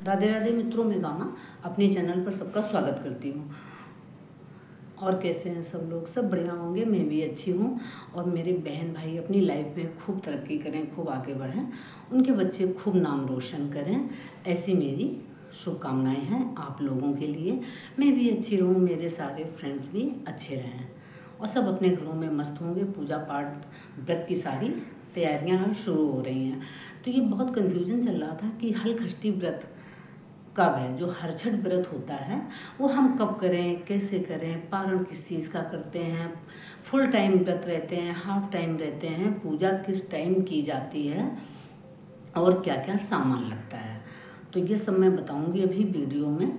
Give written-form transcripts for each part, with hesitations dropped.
राधे राधे मित्रों, मैं गामा अपने चैनल पर सबका स्वागत करती हूँ। और कैसे हैं सब लोग? सब बढ़िया होंगे। मैं भी अच्छी हूँ और मेरे बहन भाई अपनी लाइफ में खूब तरक्की करें, खूब आगे बढ़ें, उनके बच्चे खूब नाम रोशन करें, ऐसी मेरी शुभकामनाएं हैं आप लोगों के लिए। मैं भी अच्छी रहूँ, मेरे सारे फ्रेंड्स भी अच्छे रहें और सब अपने घरों में मस्त होंगे। पूजा पाठ व्रत की सारी तैयारियां शुरू हो रही हैं। तो ये बहुत कन्फ्यूज़न चल रहा था कि हलखष्टी व्रत कब है। जो हरछठ व्रत होता है वो हम कब करें, कैसे करें, पारण किस चीज़ का करते हैं, फुल टाइम व्रत रहते हैं, हाफ टाइम रहते हैं, पूजा किस टाइम की जाती है और क्या क्या सामान लगता है, तो ये सब मैं बताऊंगी अभी वीडियो में।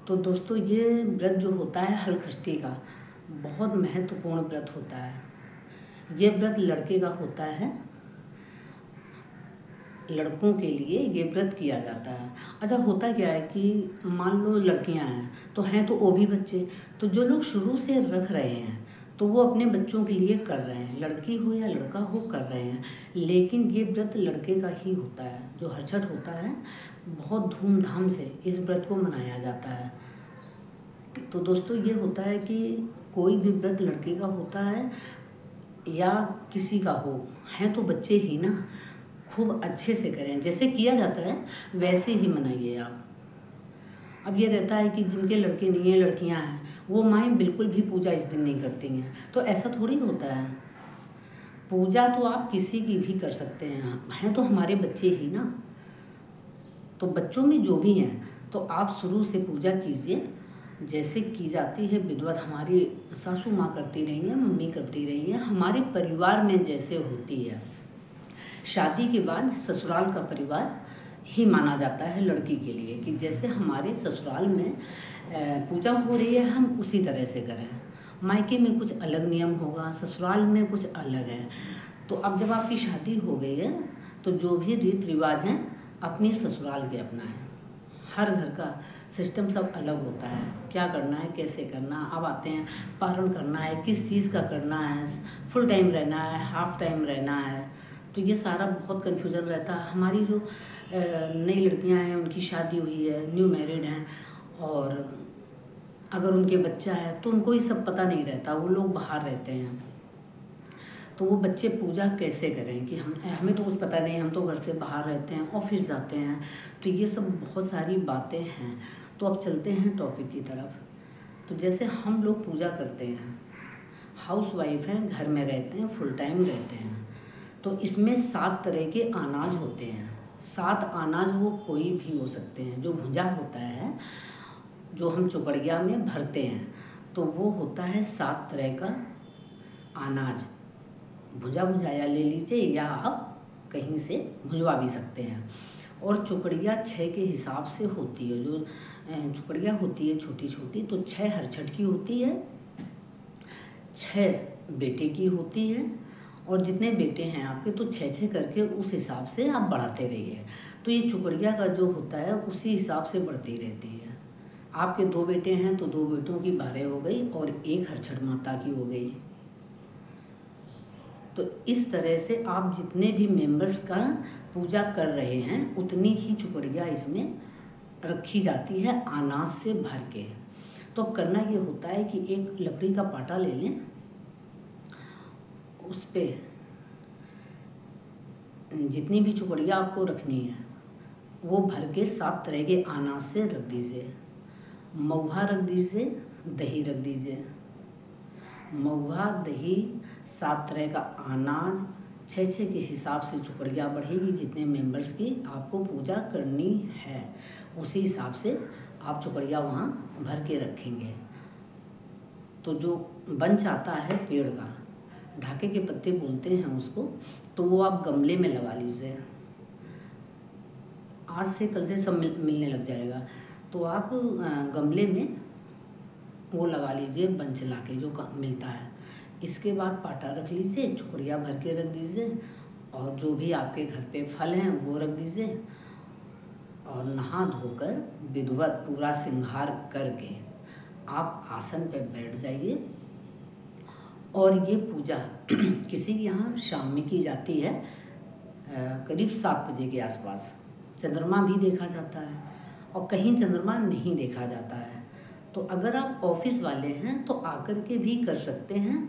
तो दोस्तों, ये व्रत जो होता है हलखष्टी का बहुत महत्वपूर्ण व्रत होता है। ये व्रत लड़के का होता है, लड़कों के लिए ये व्रत किया जाता है। अच्छा, होता क्या है कि मान लो लड़कियां हैं तो वो भी बच्चे, तो जो लोग शुरू से रख रहे हैं तो वो अपने बच्चों के लिए कर रहे हैं, लड़की हो या लड़का हो कर रहे हैं। लेकिन ये व्रत लड़के का ही होता है। जो हरछठ होता है बहुत धूमधाम से इस व्रत को मनाया जाता है। तो दोस्तों, ये होता है कि कोई भी व्रत लड़के का होता है या किसी का हो, हैं तो बच्चे ही ना, खूब अच्छे से करें, जैसे किया जाता है वैसे ही मनाइए आप। अब ये रहता है कि जिनके लड़के नहीं हैं, लड़कियां हैं, वो माएँ बिल्कुल भी पूजा इस दिन नहीं करती हैं, तो ऐसा थोड़ी होता है। पूजा तो आप किसी की भी कर सकते हैं तो हमारे बच्चे ही ना। तो बच्चों में जो भी हैं तो आप शुरू से पूजा कीजिए जैसे की जाती है विधिवत। हमारी सासू माँ करती रही हैं, मम्मी करती रही हैं, हमारे परिवार में जैसे होती है। शादी के बाद ससुराल का परिवार ही माना जाता है लड़की के लिए, कि जैसे हमारे ससुराल में पूजा हो रही है हम उसी तरह से करें। मायके में कुछ अलग नियम होगा, ससुराल में कुछ अलग है। तो अब जब आपकी शादी हो गई है तो जो भी रीत रिवाज हैं अपनी ससुराल के अपनाएं। हर घर का सिस्टम सब अलग होता है, क्या करना है, कैसे करना। अब आते हैं पारण करना है, किस चीज़ का करना है, फुल टाइम रहना है, हाफ टाइम रहना है, तो ये सारा बहुत कन्फ्यूज़न रहता है। हमारी जो नई लड़कियां हैं उनकी शादी हुई है, न्यू मैरिड हैं, और अगर उनके बच्चा है तो उनको ये सब पता नहीं रहता, वो लोग बाहर रहते हैं, तो वो बच्चे पूजा कैसे करें कि हमें तो कुछ पता नहीं, हम तो घर से बाहर रहते हैं, ऑफिस जाते हैं, तो ये सब बहुत सारी बातें हैं। तो अब चलते हैं टॉपिक की तरफ। तो जैसे हम लोग पूजा करते हैं, हाउस वाइफ हैं, घर में रहते हैं, फुल टाइम रहते हैं, तो इसमें 7 तरह के अनाज होते हैं। 7 अनाज वो कोई भी हो सकते हैं। जो भुजा होता है, जो हम चुपड़िया में भरते हैं, तो वो होता है 7 तरह का अनाज। भुजा भुजाया ले लीजिए या आप कहीं से भुजवा भी सकते हैं। और चुपड़िया 6 के हिसाब से होती है। जो चुपड़िया होती है छोटी छोटी, तो 6 हरछठ की होती है, 6 बेटे की होती है, और जितने बेटे हैं आपके तो 6-6 करके उस हिसाब से आप बढ़ाते रहिए। तो ये चुपड़िया का जो होता है उसी हिसाब से बढ़ती रहती है। आपके 2 बेटे हैं तो 2 बेटों की 12 हो गई और 1 हरछठ माता की हो गई। तो इस तरह से आप जितने भी मेंबर्स का पूजा कर रहे हैं उतनी ही चुपड़िया इसमें रखी जाती है अनाज से भर के। तो अब करना ये होता है कि एक लकड़ी का पाटा ले लें, उस पर जितनी भी चुपड़िया आपको रखनी है वो भर के 7 तरह के अनाज से रख दीजिए। महुआ रख दीजिए, दही रख दीजिए। महुआ, दही, 7 तरह का अनाज, 6-6 के हिसाब से चुपड़िया बढ़ेगी। जितने मेंबर्स की आपको पूजा करनी है उसी हिसाब से आप चुपड़िया वहाँ भर के रखेंगे। तो जो बंच आता है पेड़ का, ढाके के पत्ते बोलते हैं उसको, तो वो आप गमले में लगा लीजिए। आज से कल से सब मिलने लग जाएगा। तो आप गमले में वो लगा लीजिए, बंच लाके जो मिलता है। इसके बाद पाटा रख लीजिए, चुपड़िया भर के रख दीजिए, और जो भी आपके घर पे फल हैं वो रख दीजिए, और नहा धोकर विधिवत पूरा श्रृंगार करके आप आसन पे बैठ जाइए। और ये पूजा किसी के यहाँ शाम में की जाती है, करीब 7 बजे के आसपास। चंद्रमा भी देखा जाता है। और कहीं चंद्रमा नहीं देखा जाता है। तो अगर आप ऑफिस वाले हैं तो आकर के भी कर सकते हैं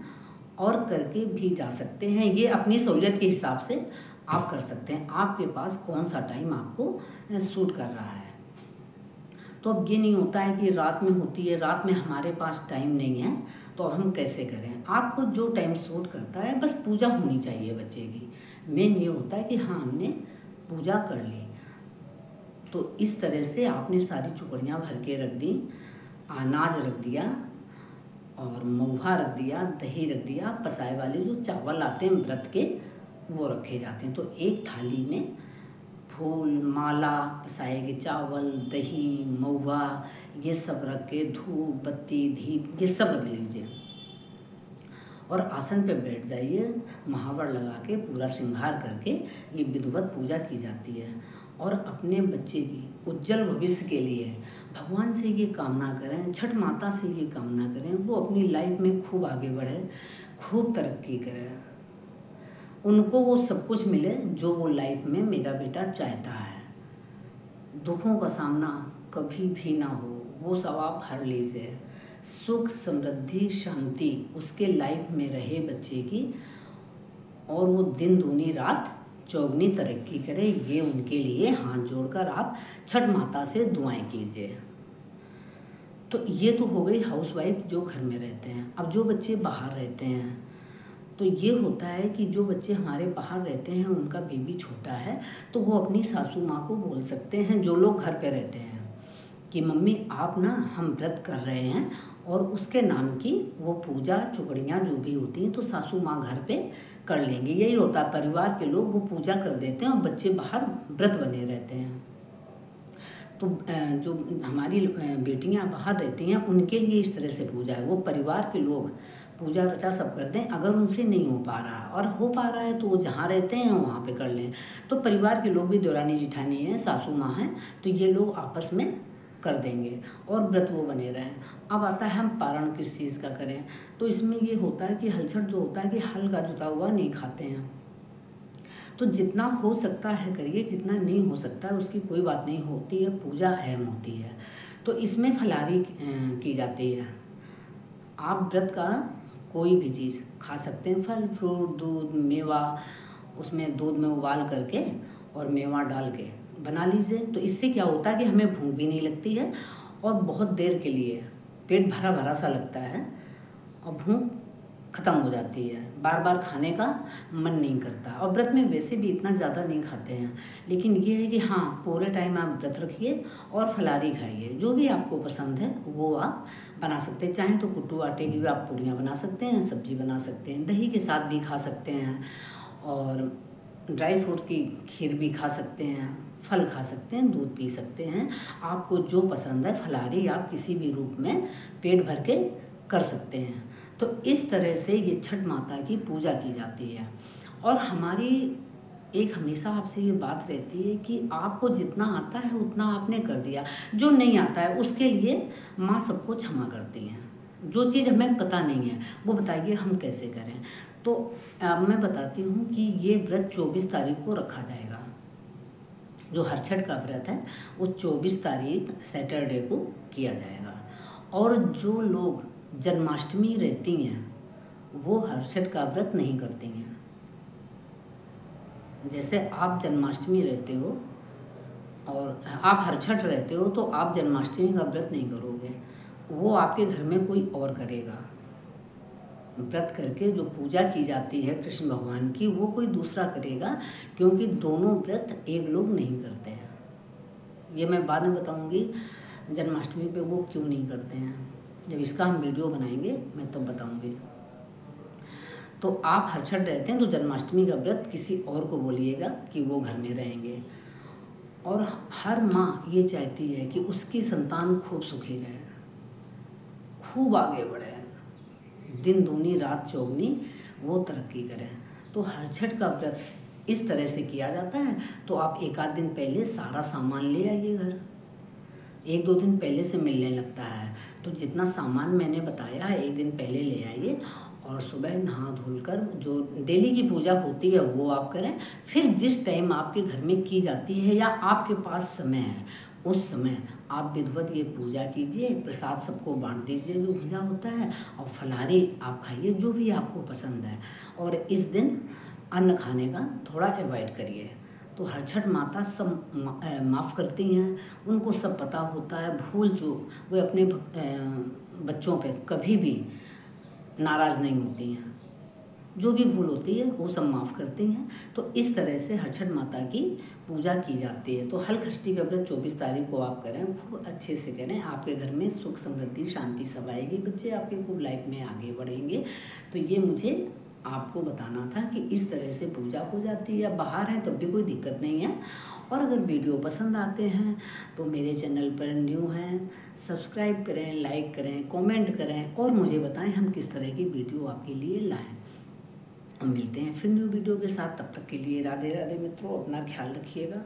और करके भी जा सकते हैं। ये अपनी सहूलियत के हिसाब से आप कर सकते हैं, आपके पास कौन सा टाइम आपको सूट कर रहा है। तो अब ये नहीं होता है कि रात में होती है, रात में हमारे पास टाइम नहीं है तो हम कैसे करें। आपको जो टाइम सूट करता है, बस पूजा होनी चाहिए बच्चे की। मेन ये होता है कि हाँ हमने पूजा कर ली। तो इस तरह से आपने सारी चुकड़ियाँ भर के रख दी, अनाज रख दिया और महुआ रख दिया, दही रख दिया, पसाए वाले जो चावल आते हैं व्रत के वो रखे जाते हैं। तो एक थाली में फूल, माला, पसाए के चावल, दही, महुआ ये सब रख के, धूप बत्ती दीप ये सब रख लीजिए और आसन पे बैठ जाइए। महावर लगा के पूरा श्रृंगार करके ये विधिवत पूजा की जाती है। और अपने बच्चे की उज्जवल भविष्य के लिए भगवान से ये कामना करें, छठ माता से ये कामना करें, वो अपनी लाइफ में खूब आगे बढ़े, खूब तरक्की करे, उनको वो सब कुछ मिले जो वो लाइफ में मेरा बेटा चाहता है। दुखों का सामना कभी भी ना हो, वो सब आप हर लीजिए। सुख समृद्धि शांति उसके लाइफ में रहे बच्चे की, और वो दिन दूनी रात चौगनी तरक्की करे। ये उनके लिए हाथ जोड़कर आप छठ माता से दुआएं कीजिए। तो ये तो हो गई हाउसवाइफ जो घर में रहते हैं। अब जो बच्चे बाहर रहते हैं तो ये होता है कि जो बच्चे हमारे बाहर रहते हैं, उनका बेबी छोटा है, तो वो अपनी सासू माँ को बोल सकते हैं, जो लोग घर पे रहते हैं, कि मम्मी आप ना हम व्रत कर रहे हैं और उसके नाम की वो पूजा चुकड़ियाँ जो भी होती हैं तो सासू माँ घर पे कर लेंगे। यही होता है, परिवार के लोग वो पूजा कर देते हैं और बच्चे बाहर व्रत बने रहते हैं। तो जो हमारी बेटियां बाहर रहती हैं उनके लिए इस तरह से पूजा है। वो परिवार के लोग पूजा रचा सब कर दें। अगर उनसे नहीं हो पा रहा और हो पा रहा है तो वो जहाँ रहते हैं वहाँ पे कर लें। तो परिवार के लोग भी, देवरानी जिठानी हैं, सासू माँ हैं, तो ये लोग आपस में कर देंगे और व्रत वो बने रहें। अब आता है हम पारण किस चीज़ का करें। तो इसमें ये होता है कि हलछट जो होता है कि हल का जुता हुआ नहीं खाते हैं। तो जितना हो सकता है करिए, जितना नहीं हो सकता है उसकी कोई बात नहीं होती है, पूजा अहम होती है। तो इसमें फलाहारी की जाती है। आप व्रत का कोई भी चीज़ खा सकते हैं, फल फ्रूट दूध मेवा, उसमें दूध में उबाल करके और मेवा डाल के बना लीजिए। तो इससे क्या होता है कि हमें भूख भी नहीं लगती है और बहुत देर के लिए पेट भरा भरा सा लगता है और भूख ख़त्म हो जाती है, बार बार खाने का मन नहीं करता। और व्रत में वैसे भी इतना ज़्यादा नहीं खाते हैं, लेकिन ये है कि हाँ पूरे टाइम आप व्रत रखिए और फलाहारी खाइए। जो भी आपको पसंद है वो आप बना सकते हैं। चाहे तो कुट्टू आटे की भी आप पूड़ियाँ बना सकते हैं, सब्जी बना सकते हैं, दही के साथ भी खा सकते हैं और ड्राई फ्रूट्स की खीर भी खा सकते हैं, फल खा सकते हैं, दूध पी सकते हैं। आपको जो पसंद है फलाहारी आप किसी भी रूप में पेट भर के कर सकते हैं। तो इस तरह से ये छठ माता की पूजा की जाती है। और हमारी एक हमेशा आपसे ये बात रहती है कि आपको जितना आता है उतना आपने कर दिया, जो नहीं आता है उसके लिए माँ सबको क्षमा करती हैं। जो चीज़ हमें पता नहीं है वो बताइए हम कैसे करें। तो अब मैं बताती हूँ कि ये व्रत 24 तारीख को रखा जाएगा। जो हरछठ का व्रत है वो 24 तारीख सैटरडे को किया जाएगा। और जो लोग जन्माष्टमी रहती हैं वो हरछठ का व्रत नहीं करती हैं। जैसे आप जन्माष्टमी रहते हो और आप हरछठ रहते हो तो आप जन्माष्टमी का व्रत नहीं करोगे, वो आपके घर में कोई और करेगा। व्रत करके जो पूजा की जाती है कृष्ण भगवान की वो कोई दूसरा करेगा, क्योंकि दोनों व्रत एक लोग नहीं करते हैं। ये मैं बाद में बताऊंगी जन्माष्टमी पे वो क्यों नहीं करते हैं। जब इसका हम वीडियो बनाएंगे मैं तब बताऊंगी। तो आप हरछठ रहते हैं तो जन्माष्टमी का व्रत किसी और को बोलिएगा कि वो घर में रहेंगे। और हर माँ ये चाहती है कि उसकी संतान खूब सुखी रहे, खूब आगे बढ़े, दिन दूनी रात चौगनी वो तरक्की करे। तो हरछठ का व्रत इस तरह से किया जाता है। तो आप एक आध दिन पहले सारा सामान ले आइए घर, 1-2 दिन पहले से मिलने लगता है। तो जितना सामान मैंने बताया है 1 दिन पहले ले आइए और सुबह नहा धुलकर जो डेली की पूजा होती है वो आप करें। फिर जिस टाइम आपके घर में की जाती है या आपके पास समय है उस समय आप विधिवत ये पूजा कीजिए, प्रसाद सबको बांट दीजिए जो पूजा होता है, और फलाहारी आप खाइए जो भी आपको पसंद है। और इस दिन अन्न खाने का थोड़ा अवॉइड करिए। तो हर छठ माता सब माफ़ करती हैं, उनको सब पता होता है। भूल चूक वे अपने बच्चों पे कभी भी नाराज़ नहीं होती हैं, जो भी भूल होती है वो सब माफ़ करती हैं। तो इस तरह से हर छठ माता की पूजा की जाती है। तो हलखष्टी का व्रत 24 तारीख को आप करें, खूब अच्छे से करें, आपके घर में सुख समृद्धि शांति सब आएगी, बच्चे आपके खूब लाइफ में आगे बढ़ेंगे। तो ये मुझे आपको बताना था कि इस तरह से पूजा हो जाती है। बाहर हैं तब भी कोई दिक्कत नहीं है। और अगर वीडियो पसंद आते हैं तो मेरे चैनल पर न्यू हैं, सब्सक्राइब करें, लाइक करें, कमेंट करें, और मुझे बताएं हम किस तरह की वीडियो आपके लिए लाएं। हम मिलते हैं फिर न्यू वीडियो के साथ, तब तक के लिए राधे राधे मित्रों, अपना ख्याल रखिएगा।